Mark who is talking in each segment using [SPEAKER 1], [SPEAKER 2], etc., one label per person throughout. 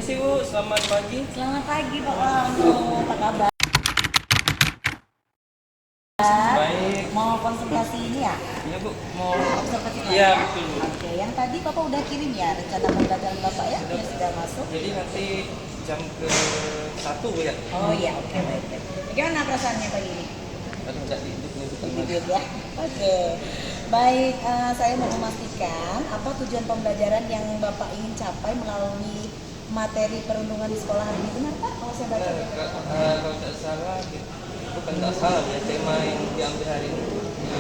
[SPEAKER 1] Permisi Bu, selamat pagi.
[SPEAKER 2] Selamat pagi Pak Wano, apa kabar?
[SPEAKER 1] Baik.
[SPEAKER 2] Mau konsultasi ini ya?
[SPEAKER 1] Iya Bu, mau.
[SPEAKER 2] Konsultasi
[SPEAKER 1] Iya
[SPEAKER 2] ya?
[SPEAKER 1] betul Bu.
[SPEAKER 2] Oke, yang tadi Bapak udah kirim ya rencana pembelajaran Bapak ya? Yang sudah masuk?
[SPEAKER 1] Jadi nanti jam ke 1 Bu ya.
[SPEAKER 2] Oh iya, oke baik. Bagaimana perasaannya pagi ini?
[SPEAKER 1] Aduh, enggak dihidup
[SPEAKER 2] Duduk ya? Oke. Baik, saya mau memastikan apa tujuan pembelajaran yang Bapak ingin capai melalui materi perundungan di sekolah hari ini, benar Pak? Kalau saya baca.
[SPEAKER 1] Kalau tidak salah, bukan tidak salah ya, tema yang diambil hari ini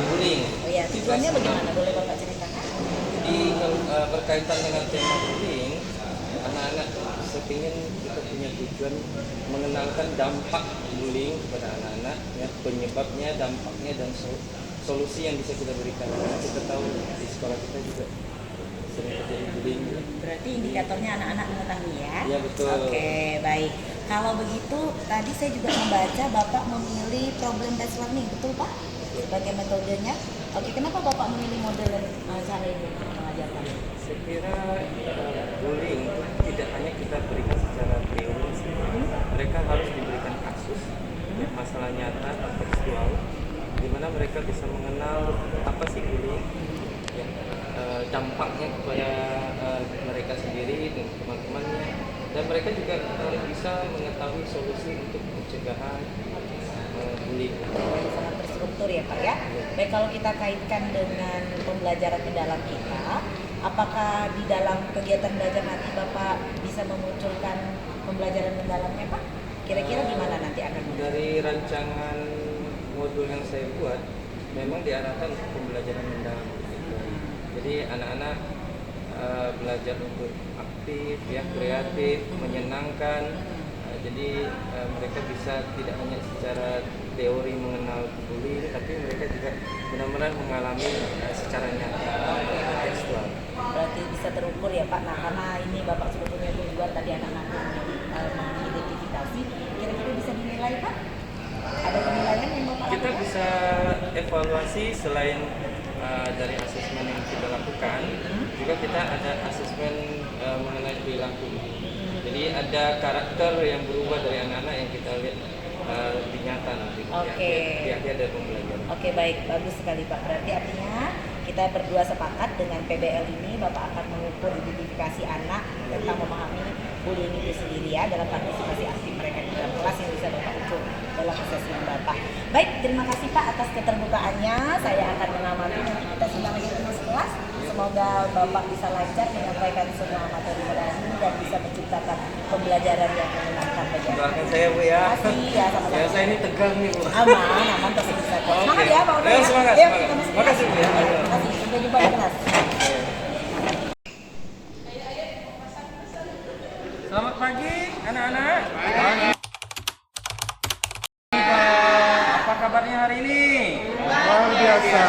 [SPEAKER 1] bullying.
[SPEAKER 2] Oh iya, tujuannya bagaimana? Boleh Bapak ceritakan?
[SPEAKER 1] Jadi kalau berkaitan dengan tema bullying, anak-anak sepingin kita punya tujuan mengenalkan dampak bullying kepada anak-anak, ya, penyebabnya, dampaknya, dan solusi yang bisa kita berikan. Karena kita tahu di sekolah kita juga sering terjadi bullying.
[SPEAKER 2] Berarti indikatornya anak-anak mengetahui ya?
[SPEAKER 1] Iya betul.
[SPEAKER 2] Oke, baik. Kalau begitu, tadi saya juga membaca Bapak memilih problem based learning, betul Pak? Sebagai metodenya. Oke, kenapa Bapak memilih model cara ini untuk mengajarkan?
[SPEAKER 1] Saya kira bullying itu tidak hanya kita berikan secara teori, mereka harus diberikan kasus, ya, masalah nyata, kontekstual, di mana mereka bisa mengenal apa sih bullying, ya, dampaknya kepada mereka sendiri dan teman-temannya, dan mereka juga bisa mengetahui solusi untuk pencegahan bullying.
[SPEAKER 2] Sangat terstruktur ya Pak ya. Baik, kalau kita kaitkan dengan pembelajaran mendalam kita, apakah di dalam kegiatan belajar nanti Bapak bisa memunculkan pembelajaran mendalamnya Pak? Kira-kira gimana nanti akan
[SPEAKER 1] Dari rancangan modul yang saya buat, memang diarahkan untuk pembelajaran mendalam. Jadi anak-anak belajar untuk aktif, ya, kreatif, menyenangkan. Jadi mereka bisa tidak hanya secara teori mengenal bullying, tapi mereka juga benar-benar mengalami secara nyata, tekstual.
[SPEAKER 2] berarti bisa terukur ya Pak. Nah, karena ini Bapak sudah punya tujuan tadi anak-anak mengidentifikasi, kira-kira bisa dinilai Pak? Ada penilaian yang Bapak
[SPEAKER 1] Kita
[SPEAKER 2] lakukan?
[SPEAKER 1] bisa evaluasi selain dari asesmen yang kita lakukan, juga kita ada asesmen mengenai perilaku. Jadi ada karakter yang berubah dari anak-anak yang kita lihat di nyata nanti.
[SPEAKER 2] Oke.
[SPEAKER 1] Di akhir dari pembelajaran.
[SPEAKER 2] Oke, baik, bagus sekali Pak. Berarti artinya kita berdua sepakat dengan PBL ini Bapak akan mengukur identifikasi anak tentang memahami bullying itu sendiri ya dalam partisipasi aktif mereka di dalam kelas yang bisa Bapak ukur dalam asesmen Bapak. Baik, terima kasih Pak atas keterbukaannya. Saya akan mengamati nanti kita sidang lagi terus kelas. Semoga Bapak bisa lancar menyampaikan semua materi hari ini dan bisa menciptakan pembelajaran yang menyenangkan bagi anak.
[SPEAKER 1] Doakan saya Bu ya.
[SPEAKER 2] Terima kasih ya, sama-sama.
[SPEAKER 1] Ya, saya ini tegang nih Bu.
[SPEAKER 2] Aman, pasti bisa. Semangat ya Pak Udo
[SPEAKER 1] Ya,
[SPEAKER 2] ya.
[SPEAKER 1] semangat,
[SPEAKER 2] Yuk,
[SPEAKER 1] semangat.
[SPEAKER 2] kita masuk
[SPEAKER 1] Terima kasih, Bu, ya.
[SPEAKER 2] kelas. Terima kasih. Sampai jumpa di kelas.
[SPEAKER 1] Selamat pagi anak-anak. Apa kabarnya hari ini?
[SPEAKER 3] Luar biasa.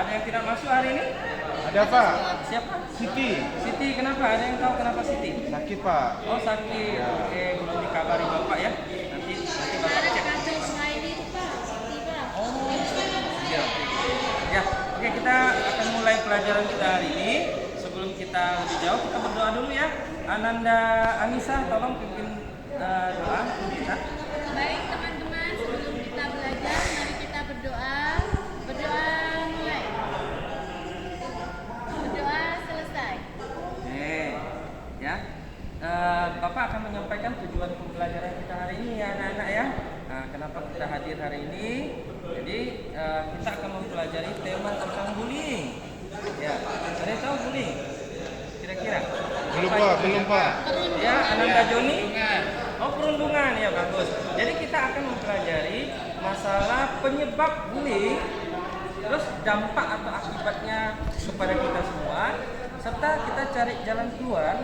[SPEAKER 1] Ada yang tidak masuk hari ini?
[SPEAKER 3] Ada Pak?
[SPEAKER 1] Siapa?
[SPEAKER 3] Siti.
[SPEAKER 1] Siti, kenapa? Ada yang tahu kenapa Siti?
[SPEAKER 3] Sakit Pak.
[SPEAKER 1] Oh, sakit. Oke, belum dikabari Bapak ya. Nanti Bapak cek. Oh, iya. Ya, oke, kita akan mulai pelajaran kita hari ini. Sebelum kita lebih jauh, kita berdoa dulu ya. Ananda Anissa, tolong pimpin doa untuk kita.
[SPEAKER 4] Baik teman-teman, sebelum kita belajar, mari kita berdoa. Berdoa mulai. Berdoa selesai.
[SPEAKER 1] Oke, ya. Bapak akan menyampaikan tujuan pembelajaran kita hari ini ya anak-anak ya. Nah, kenapa kita hadir hari ini? Jadi kita akan mempelajari tema tentang bullying. Ya, ada yang tahu bullying? Kira-kira?
[SPEAKER 3] Belum
[SPEAKER 1] Apa
[SPEAKER 3] Pak,
[SPEAKER 1] itu?
[SPEAKER 3] belum Pak.
[SPEAKER 1] Ya, Ananda Joni? Oh, perundungan ya, bagus. Jadi kita akan mempelajari masalah penyebab bullying, terus dampak atau akibatnya kepada kita semua, serta kita cari jalan keluar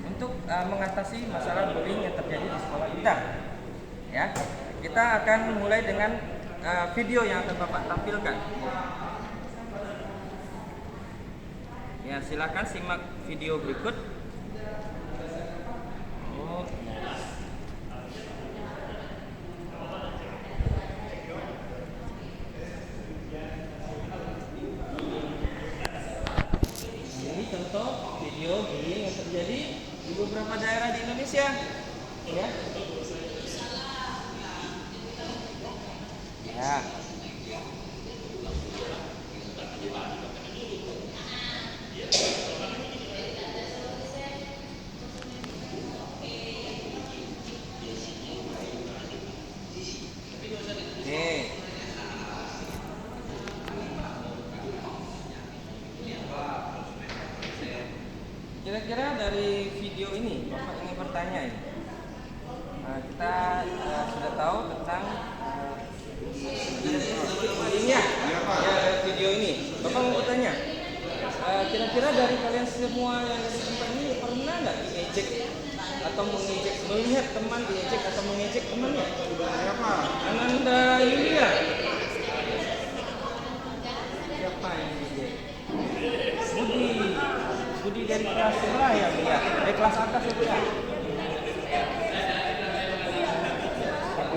[SPEAKER 1] untuk mengatasi masalah bullying yang terjadi di sekolah kita. Ya, kita akan mulai dengan video yang akan Bapak tampilkan. Ya, silakan simak video berikut. Oh. Ini contoh video bullying yang terjadi di beberapa beberapa daerah di Indonesia. Ya. Ya. Oke. Kira-kira dari video ini Bapak ingin bertanya ini. Kita sudah tahu tentang bullying-nya. Ya, dari video ini. Bapak mau bertanya. Kira-kira dari kalian semua yang ada di tempat ini pernah nggak diejek atau mengejek, melihat teman diejek atau mengejek temannya?
[SPEAKER 3] Siapa?
[SPEAKER 1] Ananda Yulia. Siapa yang diejek? Budi dari kelas sebelah ya, dari kelas atas itu ya.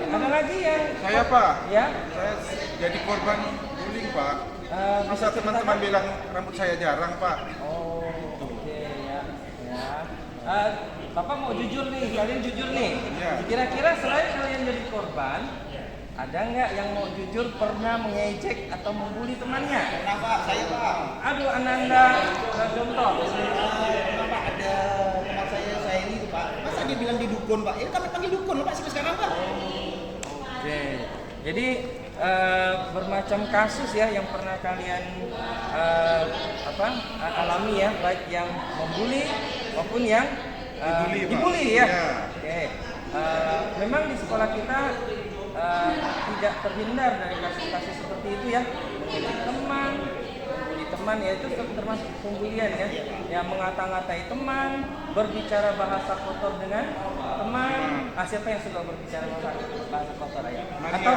[SPEAKER 1] Ada lagi ya?
[SPEAKER 3] Saya Pak.
[SPEAKER 1] Ya.
[SPEAKER 3] Saya jadi korban bullying Pak.
[SPEAKER 1] Bisa
[SPEAKER 3] Masa teman-teman bilang rambut saya jarang Pak.
[SPEAKER 1] Oh, oke ya. Bapak mau jujur nih, kalian jujur nih.
[SPEAKER 3] Iya.
[SPEAKER 1] Kira-kira selain kalian jadi korban, ada nggak yang mau jujur pernah mengejek atau membuli temannya?
[SPEAKER 5] Pernah Pak, saya Pak.
[SPEAKER 1] Aduh, Ananda, contoh.
[SPEAKER 5] Pernah Pak, ada teman saya ini tuh Pak. Masa dia bilang di dukun Pak? Ya kami panggil dukun Pak sampai sekarang Pak.
[SPEAKER 1] Oke, jadi bermacam kasus ya yang pernah kalian alami ya, baik yang membuli maupun yang dibully ya.
[SPEAKER 3] Ya.
[SPEAKER 1] Oke, memang di sekolah kita tidak terhindar dari kasus-kasus seperti itu ya, mengejek teman, membuli teman ya, itu termasuk pembulian ya, yang mengata-ngatai teman, berbicara bahasa kotor dengan teman. Siapa yang suka berbicara bahasa kotor ya?
[SPEAKER 3] Maria.
[SPEAKER 1] Atau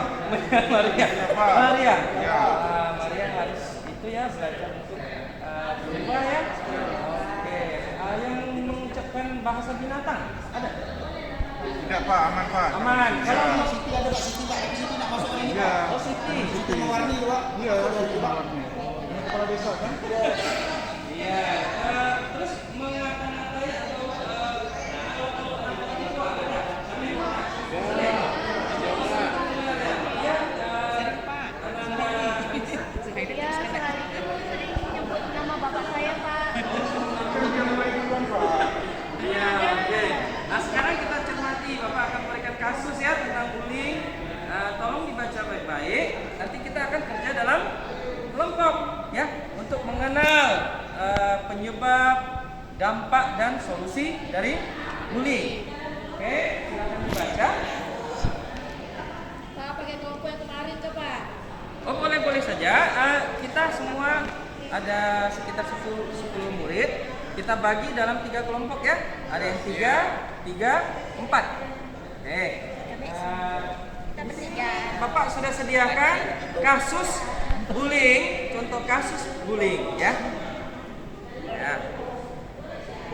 [SPEAKER 1] Maria?
[SPEAKER 3] Siapa?
[SPEAKER 1] Maria.
[SPEAKER 3] Ya.
[SPEAKER 1] Maria harus itu ya, belajar untuk berubah ya. Oke, yang mengucapkan bahasa binatang ada?
[SPEAKER 3] Tidak Pak, aman Pak.
[SPEAKER 1] Aman. Kalau
[SPEAKER 3] Ya.
[SPEAKER 5] Siti ada Pak, Siti Pak, tapi Siti nak masuk orang ini
[SPEAKER 3] Iya.
[SPEAKER 5] Pak.
[SPEAKER 1] Oh, Siti.
[SPEAKER 5] Siti mewarni itu Pak.
[SPEAKER 3] Iya, Siti Mawarni. Ini kepala desa kan?
[SPEAKER 1] Iya. Terus mengata-ngatai atau
[SPEAKER 4] Ya, selain itu sering nyebut nama bapak saya, Pak.
[SPEAKER 1] Iya, oke. Nah, sekarang kita cermati, Bapak akan memberikan kasus ya tentang bullying. Tolong dibaca baik-baik. Nanti kita akan kerja dalam kelompok ya untuk mengenal penyebab, dampak dan solusi dari bullying. Oke, silakan dibaca.
[SPEAKER 4] Pak, pakai kelompok yang kemarin tuh, Pak.
[SPEAKER 1] Oh, boleh saja. Kita semua ada sekitar 10 murid. Kita bagi dalam 3 kelompok ya. Ada yang 3, 4. Oke.
[SPEAKER 4] Kita bertiga.
[SPEAKER 1] Bapak sudah sediakan kasus bullying, contoh kasus bullying ya. Ya.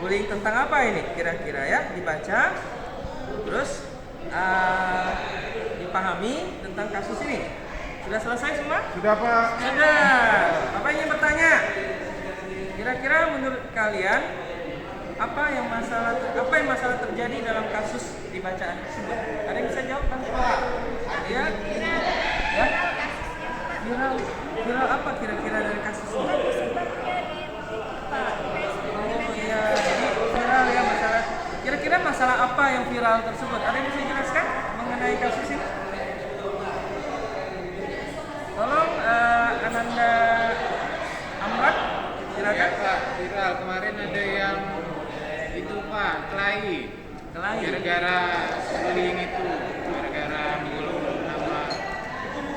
[SPEAKER 1] Bullying tentang apa ini kira-kira ya? Dibaca. Terus dipahami tentang kasus ini. Sudah selesai semua?
[SPEAKER 3] Sudah Pak.
[SPEAKER 1] Sudah. Bapak ingin bertanya. Kira-kira menurut kalian apa yang masalah terjadi dalam kasus di bacaan tersebut? Ada yang bisa jawab kan? Ya. Ya. Viral apa kira-kira dari kasus ini? Oh iya, jadi viral ya masalah. Kira-kira masalah apa yang viral tersebut? Ada yang bisa jelaskan mengenai kasus ini? Tolong Ananda Amrat, silakan.
[SPEAKER 6] Pak, viral kemarin ada yang itu Pak, kelahi. Gara-gara bullying itu, gara-gara menyebut nama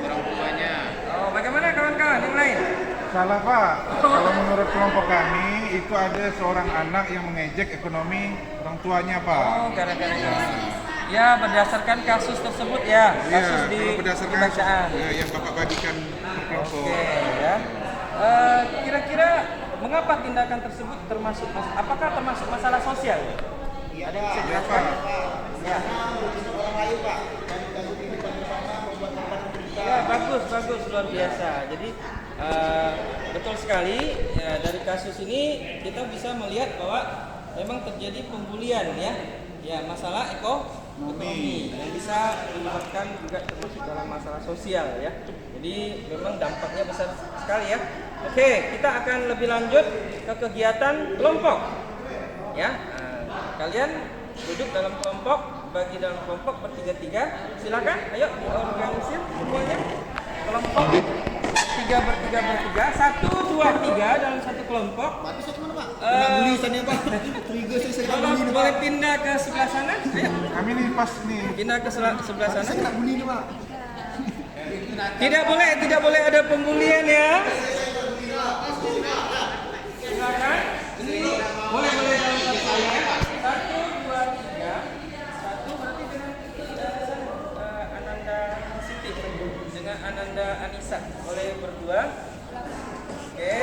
[SPEAKER 6] orang tuanya.
[SPEAKER 1] Oh, bagaimana kawan-kawan yang lain?
[SPEAKER 3] Salah Pak. Kalau menurut kelompok kami itu ada seorang anak yang mengejek ekonomi orang tuanya Pak.
[SPEAKER 1] Oh, gara-gara ya berdasarkan kasus tersebut ya, kasus di
[SPEAKER 3] kalau berdasarkan
[SPEAKER 1] bacaan.
[SPEAKER 3] yang Bapak bagikan per kelompok.
[SPEAKER 1] Oke ya. Kira-kira mengapa tindakan tersebut termasuk apakah termasuk masalah sosial?
[SPEAKER 5] Iya
[SPEAKER 1] Ada yang bisa
[SPEAKER 5] Pak.
[SPEAKER 1] jelaskan? Ya.
[SPEAKER 5] Karena orang lain Pak. Dan ganggu kehidupan bersama membuat korban menderita.
[SPEAKER 1] Ya, bagus luar biasa. Jadi betul sekali ya, dari kasus ini kita bisa melihat bahwa memang terjadi pembulian ya. Ya, masalah ekonomi yang bisa menyebabkan juga termasuk dalam masalah sosial ya. Jadi memang dampaknya besar sekali ya. Oke, kita akan lebih lanjut ke kegiatan kelompok. Ya, kalian duduk dalam kelompok, bagi dalam kelompok bertiga-tiga. Silakan, ayo diorganisir semuanya. Kelompok 3 bertiga bertiga, 1, 2, 3 dalam satu kelompok.
[SPEAKER 5] Bagus saya mana Pak? Kena bully sana Pak. Trigger saya kena
[SPEAKER 1] Kalau
[SPEAKER 5] bully nih Pak.
[SPEAKER 1] boleh pindah ke sebelah sana, ayo.
[SPEAKER 3] Kami nih pas nih.
[SPEAKER 1] Pindah ke sebelah
[SPEAKER 5] Saya
[SPEAKER 1] sana.
[SPEAKER 5] kena bully nih Pak.
[SPEAKER 1] Tidak boleh ada pembulian ya. Silakan. Ini boleh dalam satu saya. 1, 2, 3. 1 berarti dengan Ananda Siti dengan Ananda Anissa. Boleh berdua. Oke.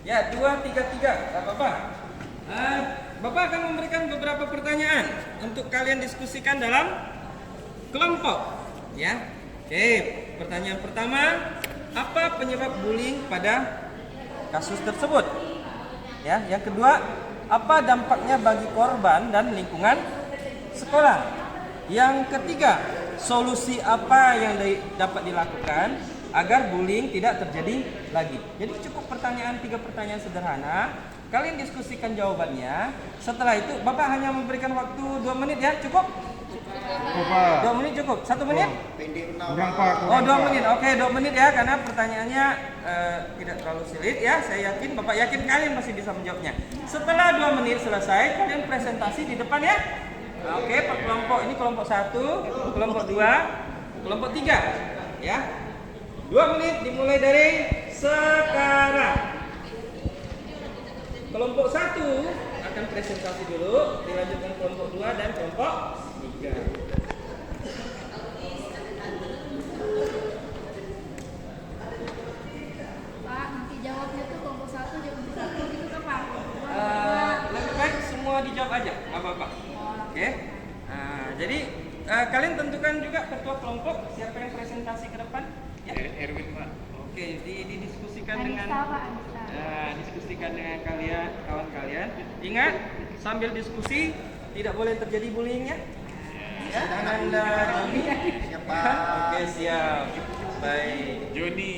[SPEAKER 1] Ya, 2, 3, 3. Gak apa-apa. Bapak akan memberikan beberapa pertanyaan untuk kalian diskusikan dalam kelompok. Ya. Oke, pertanyaan pertama, apa penyebab bullying pada kasus tersebut? Ya, yang kedua, apa dampaknya bagi korban dan lingkungan sekolah? Yang ketiga, solusi apa yang dapat dilakukan agar bullying tidak terjadi lagi? Jadi cukup pertanyaan, 3 pertanyaan sederhana. Kalian diskusikan jawabannya. Setelah itu, Bapak hanya memberikan waktu 2 menit ya, cukup?
[SPEAKER 3] Pak.
[SPEAKER 1] 2 menit cukup? 1 menit?
[SPEAKER 3] Kurang Pak.
[SPEAKER 1] Oh,
[SPEAKER 3] kurang,
[SPEAKER 1] 2
[SPEAKER 3] Pak.
[SPEAKER 1] menit. Oke, 2 menit ya, karena pertanyaannya tidak terlalu sulit ya. Saya yakin, Bapak yakin kalian masih bisa menjawabnya. Setelah 2 menit selesai, kalian presentasi di depan ya. Oke, per kelompok. Ini kelompok 1, kelompok 2, kelompok 3 ya. 2 menit dimulai dari sekarang. Kelompok 1 akan presentasi dulu, dilanjutkan kelompok 2 dan kelompok 3.
[SPEAKER 4] Pak, nanti jawabnya tuh kelompok 1 jawab 1 gitu kan Pak?
[SPEAKER 1] Lebih baik semua dijawab aja, nggak apa-apa. Oke. Jadi kalian tentukan juga ketua kelompok siapa yang presentasi ke depan. Ya.
[SPEAKER 6] Erwin Pak.
[SPEAKER 1] Oke, didiskusikan
[SPEAKER 4] Anissa,
[SPEAKER 1] dengan
[SPEAKER 4] Pak, Anissa.
[SPEAKER 1] diskusikan dengan kalian, kawan kalian. Ingat, sambil diskusi tidak boleh terjadi bullying ya. Ya, Anda Joni. Oke, siap. Baik.
[SPEAKER 6] Joni.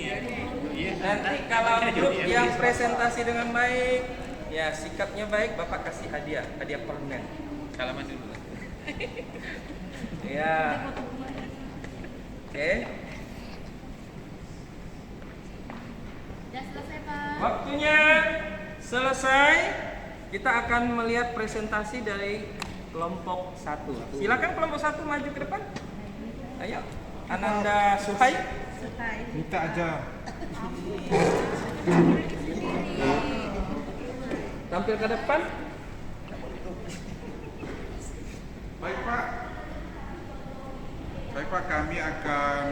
[SPEAKER 6] Iya.
[SPEAKER 1] Nanti kalau grup yang presentasi dengan baik, ya sikapnya baik, Bapak kasih hadiah permen.
[SPEAKER 6] Salaman dulu.
[SPEAKER 1] Ya. Oke.
[SPEAKER 4] Udah selesai Pak.
[SPEAKER 1] Waktunya selesai. Kita akan melihat presentasi dari kelompok 1. Silakan kelompok 1 maju ke depan. Ayo. Ananda Suhai.
[SPEAKER 3] Minta aja.
[SPEAKER 1] Tampil ke depan.
[SPEAKER 3] Baik Pak. Baik Pak, kami akan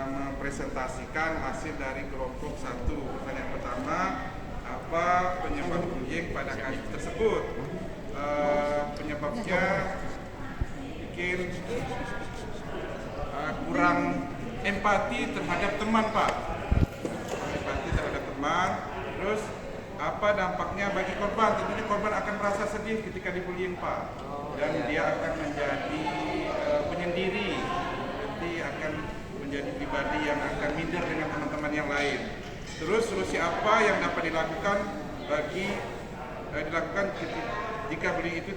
[SPEAKER 3] mempresentasikan hasil dari kelompok 1. Pertanyaan pertama, apa penyebab bullying pada kasus tersebut? Penyebabnya mungkin kurang empati terhadap teman Pak. Empati terhadap teman. Terus apa dampaknya bagi korban? Tentunya korban akan merasa sedih ketika dibullying Pak. Dan dia akan menjadi penyendiri. Nanti akan menjadi pribadi yang akan minder dengan teman-teman yang lain. Terus solusi apa yang dapat dilakukan jika bullying itu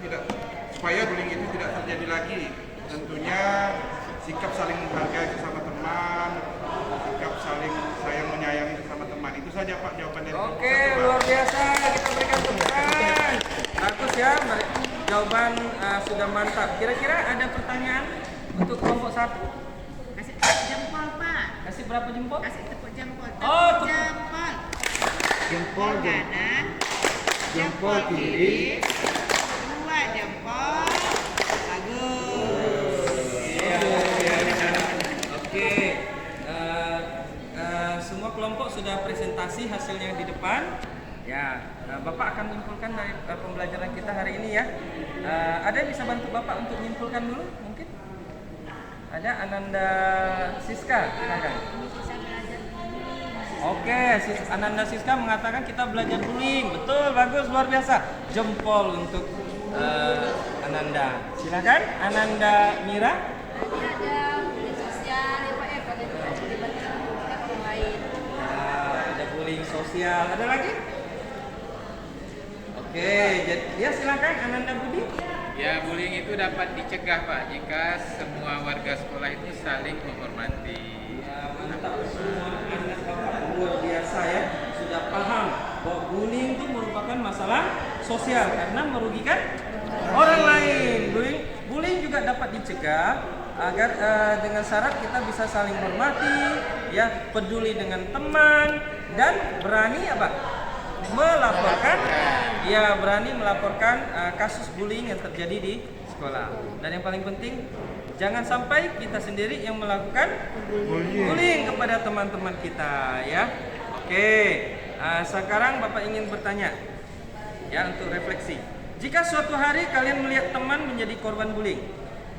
[SPEAKER 3] supaya bullying itu tidak terjadi lagi? Tentunya sikap saling menghargai sesama teman, sikap saling sayang menyayangi sesama teman. Itu saja Pak jawaban dari kelompok
[SPEAKER 1] Oke,
[SPEAKER 3] 1, Pak.
[SPEAKER 1] luar biasa. Kita berikan tepukan. Bagus ya, jawaban sudah mantap. Kira-kira ada pertanyaan untuk kelompok 1?
[SPEAKER 4] Kasih jempol Pak.
[SPEAKER 1] Kasih berapa jempol?
[SPEAKER 4] Kasih tepuk jempol.
[SPEAKER 1] Oh, tepuk.
[SPEAKER 4] Jempol.
[SPEAKER 3] Jempol,
[SPEAKER 4] Kanan.
[SPEAKER 3] jempol kiri.
[SPEAKER 4] 2 jempol.
[SPEAKER 1] Bagus. Oke. Semua kelompok sudah presentasi hasilnya di depan. Ya, Bapak akan menyimpulkan dari pembelajaran kita hari ini ya. Ada yang bisa bantu Bapak untuk menyimpulkan dulu mungkin? Ada Ananda Siska, silakan. Oke, Ananda Siska mengatakan kita belajar bullying. Betul, bagus, luar biasa. Jempol untuk Ananda. Silakan, Ananda Mira.
[SPEAKER 4] Tadi ada bullying sosial, ya Pak, ya pada melibatkan orang lain.
[SPEAKER 1] Ada bullying sosial. Ada lagi? Oke, jadi ya silakan Ananda Budi.
[SPEAKER 6] Ya, bullying itu dapat dicegah Pak jika semua warga sekolah itu saling menghormati.
[SPEAKER 1] Ya, mantap semua anak bapak luar biasa ya, sudah paham bahwa bullying itu merupakan masalah sosial karena merugikan orang lain. Bullying juga dapat dicegah agar dengan syarat kita bisa saling hormati, ya, peduli dengan teman dan berani apa? Melaporkan, ya, berani melaporkan kasus bullying yang terjadi di sekolah. Dan yang paling penting, jangan sampai kita sendiri yang melakukan bullying kepada teman-teman kita, ya. Oke, sekarang Bapak ingin bertanya, ya, untuk refleksi. Jika suatu hari kalian melihat teman menjadi korban bullying,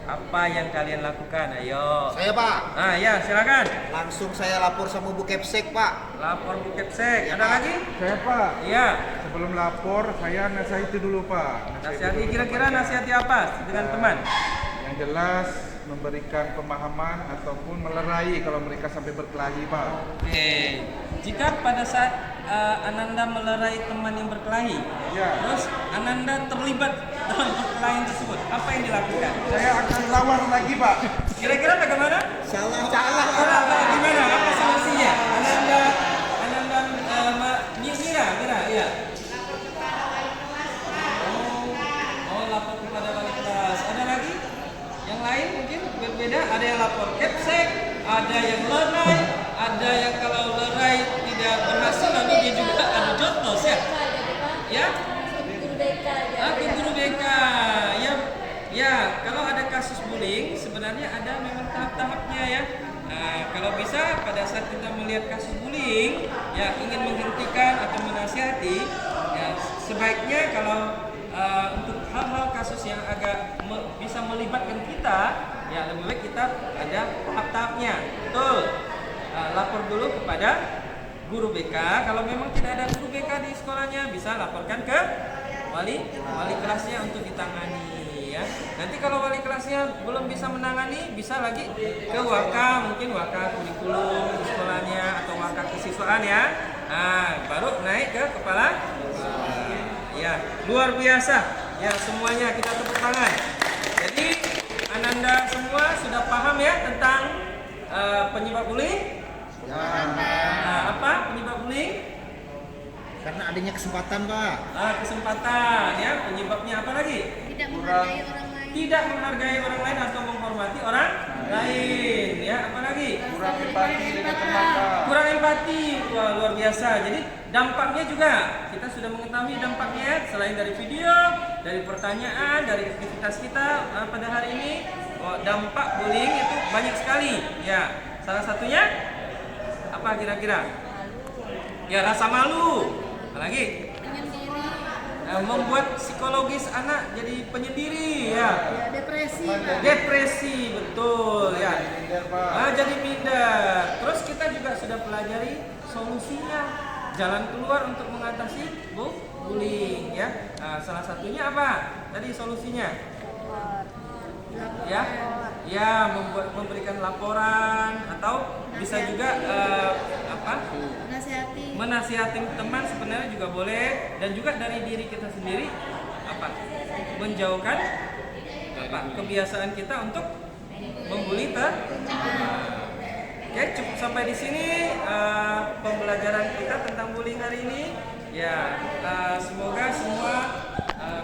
[SPEAKER 1] apa yang kalian lakukan? Ayo.
[SPEAKER 5] Saya Pak,
[SPEAKER 1] Ya, silakan.
[SPEAKER 5] langsung saya lapor sama Bu Kepsek Pak.
[SPEAKER 1] Lapor Bu Kepsek.
[SPEAKER 5] Ya,
[SPEAKER 1] Ada
[SPEAKER 5] Pak.
[SPEAKER 1] lagi?
[SPEAKER 3] Saya Pak,
[SPEAKER 1] Iya.
[SPEAKER 3] sebelum lapor saya nasihati dulu Pak.
[SPEAKER 1] Nasihati, kira-kira nasihati apa dengan teman?
[SPEAKER 3] Yang jelas memberikan pemahaman ataupun melerai kalau mereka sampai berkelahi Pak.
[SPEAKER 1] Oke. Jika pada saat Ananda melerai teman yang berkelahi,
[SPEAKER 3] Ya.
[SPEAKER 1] terus Ananda terlibat dalam perkelahian tersebut, apa yang dilakukan?
[SPEAKER 3] Saya akan lawan lagi Pak.
[SPEAKER 1] Kira-kira bagaimana?
[SPEAKER 5] Salah.
[SPEAKER 1] Gimana? Apa solusinya? Ananda, Mira, ya. Oh, lapor kepada wali kelas. Ada lagi? Yang lain mungkin berbeda. Ada yang lapor Kepsek, ada yang lerai, ada yang kalau lerai tidak berhasil lalu dia juga adu jotos ya. Ya? Ke guru BK. Ya, kalau ada kasus bullying sebenarnya ada memang tahap-tahapnya ya. Nah, kalau bisa pada saat kita melihat kasus bullying, ya, ingin menghentikan atau menasihati, ya, sebaiknya kalau untuk hal-hal kasus yang agak bisa melibatkan kita, ya, lebih baik kita ada tahap-tahapnya. Betul. Lapor dulu kepada guru BK. Kalau memang tidak ada guru BK di sekolahnya, bisa laporkan ke wali kelasnya untuk ditangani. Ya. Nanti kalau wali kelasnya belum bisa menangani, bisa lagi ke waka, mungkin waka kurikulum di sekolahnya atau waka kesiswaan ya. Nah, baru naik ke kepala. Ya, luar biasa. Ya, semuanya kita tepuk tangan. Jadi Ananda semua sudah paham ya tentang penyebab bullying? Apa penyebab bullying?
[SPEAKER 5] Karena adanya kesempatan Pak.
[SPEAKER 1] Kesempatan ya, penyebabnya apa lagi?
[SPEAKER 4] Tidak menghargai orang lain.
[SPEAKER 1] Tidak menghargai orang lain atau menghormati orang lain ya. Apa lagi?
[SPEAKER 3] Kurang empati dengan teman Pak.
[SPEAKER 1] Kurang empati. Wah, luar biasa. Jadi dampaknya juga kita sudah mengetahui dampaknya selain dari video, dari pertanyaan, dari aktivitas kita pada hari ini. Dampak bullying itu banyak sekali ya. Salah satunya apa kira-kira? Ya, rasa malu. Apalagi? Membuat psikologis anak jadi penyendiri ya.
[SPEAKER 4] Depresi.
[SPEAKER 1] Depresi, betul ya. Jadi minder. Terus kita juga sudah pelajari solusinya, jalan keluar untuk mengatasi bullying ya. Salah satunya apa? Tadi solusinya? Ya, memberikan laporan atau bisa juga menasihati teman sebenarnya juga boleh, dan juga dari diri kita sendiri menjauhkan kebiasaan kita untuk membuli Oke, cukup sampai di sini pembelajaran kita tentang bullying hari ini. Ya, semoga semua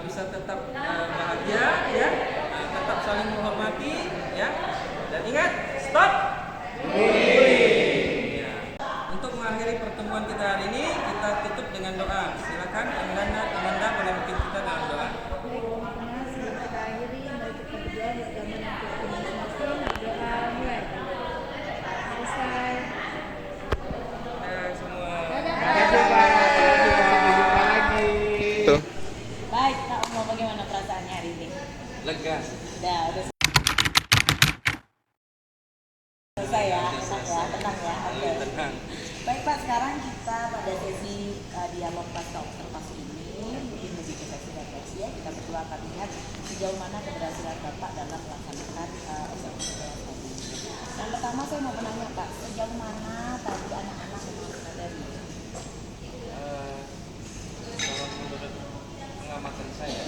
[SPEAKER 1] bisa tetap bahagia ya, tetap saling menghormati ya, dan ingat stop bullying. Ya. Untuk mengakhiri pertemuan kita hari ini, kita tutup dengan doa. Silakan Ananda boleh memimpin kita dalam doa.
[SPEAKER 4] Kita akhiri, mari kita berdoa bersama dengan Tuhan masing-masing. Berdoa mulai. Selesai.
[SPEAKER 1] Semua.
[SPEAKER 2] Baik, Kak Omo, bagaimana perasaannya hari ini?
[SPEAKER 1] Lega.
[SPEAKER 2] Udah selesai ya, tenang ya. Oke.
[SPEAKER 1] Tenang.
[SPEAKER 2] Baik Pak, sekarang kita pada sesi dialog pasca observasi ini mungkin lebih ke sesi refleksi ya. Kita berdua akan lihat sejauh mana keberhasilan Bapak dalam melaksanakan observasi kelas tadi. Yang pertama saya mau menanya Pak, sejauh mana tadi anak-anak menyadari?
[SPEAKER 1] Kalau menurut pengamatan saya,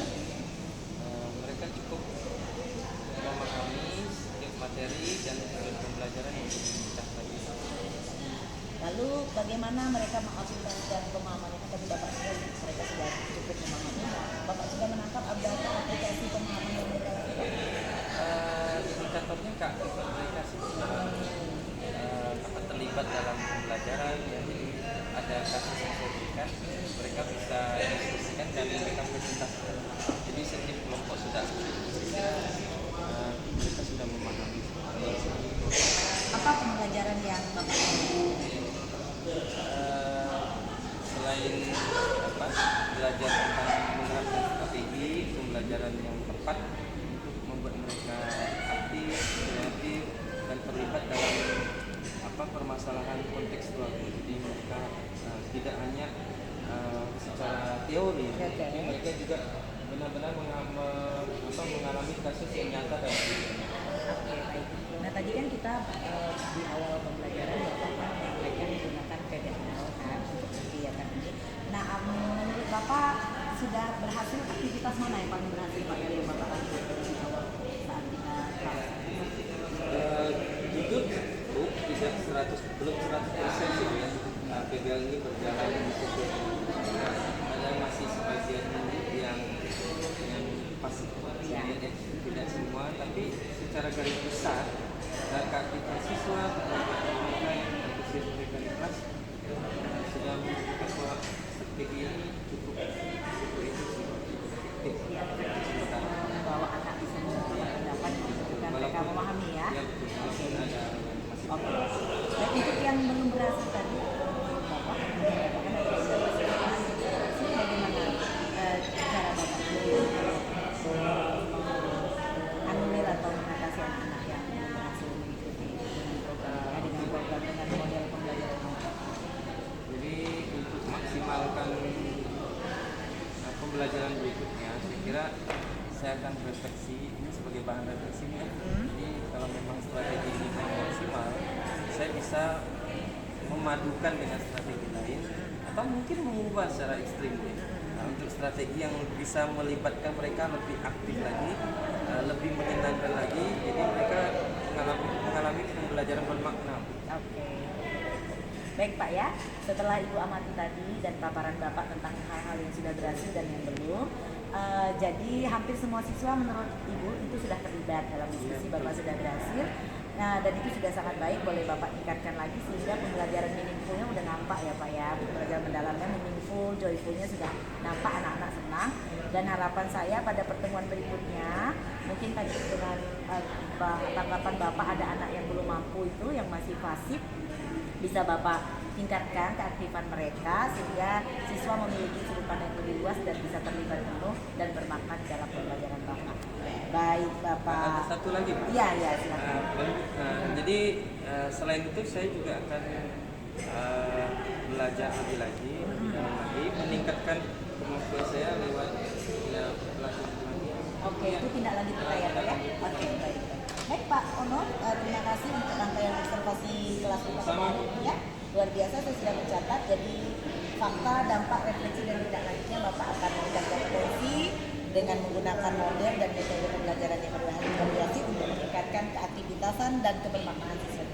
[SPEAKER 1] mereka cukup memahami setiap materi dan tujuan pembelajaran yang kita tadi.
[SPEAKER 2] Lalu bagaimana mereka mengaplikasikan pemahamannya? Tadi Bapak bilang mereka sudah cukup memahami. Bapak juga menangkap ada aplikasi pemahaman yang mereka lakukan.
[SPEAKER 1] Indikatornya Kak, mereka terlibat dalam pembelajaran, ya, jadi ada kasus yang saya berikan, mereka bisa diskusikan dan mereka presentasikan. Jadi setiap kelompok sudah mereka sudah memahami.
[SPEAKER 2] Apa pembelajaran yang Bapak lakukan?
[SPEAKER 1] Selain belajar tentang menerapkan strategi, pembelajaran yang tepat untuk membuat mereka aktif, kreatif, dan terlibat dalam permasalahan kontekstual. Jadi mereka tidak hanya secara teori, tapi mereka juga benar-benar mengalami kasus yang nyata dalam hidupnya.
[SPEAKER 2] Oke, baik. Nah tadi kan kita di awal pembelajaran Bapak menyampaikan menggunakan PBL kan untuk kegiatan ini. Nah menurut Bapak sudah berhasil aktivitas mana yang paling berhasil Pak dari yang Bapak lakukan di awal saat kita kelas?
[SPEAKER 1] Jujur tidak 100, belum 100% sih ya. PBL ini berjalan di situ. Ada masih sebagian yang pasif, tidak semua, tapi secara garis besar keaktifan siswa, mereka yang antusias mereka di kelas sudah menunjukkan bahwa strategi ini cukup efektif.
[SPEAKER 2] Bahwa anak bisa mengungkapkan pendapat dan mereka memahami ya.
[SPEAKER 1] Ya, walaupun ada masih.
[SPEAKER 2] Oke. Nah untuk yang belum berhasil tadi, Bapak mengatakan ada beberapa kesalahan. Bagaimana cara Bapak anulir atau mengatasi anak-anak yang belum berhasil mengikuti dengan program dengan model pembelajaran Bapak?
[SPEAKER 1] Jadi untuk maksimalkan pembelajaran berikutnya, saya kira saya akan refleksi ini sebagai bahan refleksi ya. Jadi kalau memang strategi ini tidak maksimal, saya bisa memadukan dengan strategi lain atau mungkin mengubah secara ekstrim ya. Nah, untuk strategi yang bisa melibatkan mereka lebih aktif lagi, lebih menyenangkan lagi, jadi mereka mengalami pembelajaran bermakna.
[SPEAKER 2] Oke. Baik Pak ya, setelah Ibu amati tadi dan paparan Bapak tentang hal-hal yang sudah berhasil dan yang belum, jadi hampir semua siswa menurut Ibu itu sudah terlibat dalam diskusi, Bapak sudah berhasil. Nah, dan itu sudah sangat baik, boleh Bapak tingkatkan lagi sehingga pembelajaran meaningfulnya udah nampak ya Pak ya. Pembelajaran mendalamnya meaningful, joyfulnya sudah nampak, anak-anak senang. Dan harapan saya pada pertemuan berikutnya, mungkin tadi dengan tanggapan Bapak ada anak yang belum mampu itu, yang masih pasif, bisa Bapak tingkatkan keaktifan mereka sehingga siswa memiliki sudut pandang yang lebih luas dan bisa terlibat penuh dan bermakna di dalam pembelajaran Bapak. Baik Bapak.
[SPEAKER 1] Ada satu lagi Pak.
[SPEAKER 2] Iya silakan.
[SPEAKER 1] Jadi selain itu saya juga akan belajar lebih lagi, meningkatkan kemampuan saya lewat pelatihan.
[SPEAKER 2] Oke, itu tindak lanjut kita ya Pak ya. Oke, baik. Baik Pak Ono, terima kasih untuk rangkaian observasi kelas Bapak ya. Luar biasa, saya sudah mencatat. Jadi fakta, dampak, refleksi dan tindak lanjutnya Bapak akan meningkatkan potensi dengan menggunakan model dan metode pembelajaran yang bervariasi untuk meningkatkan keaktivitasan dan kebermaknaan siswa.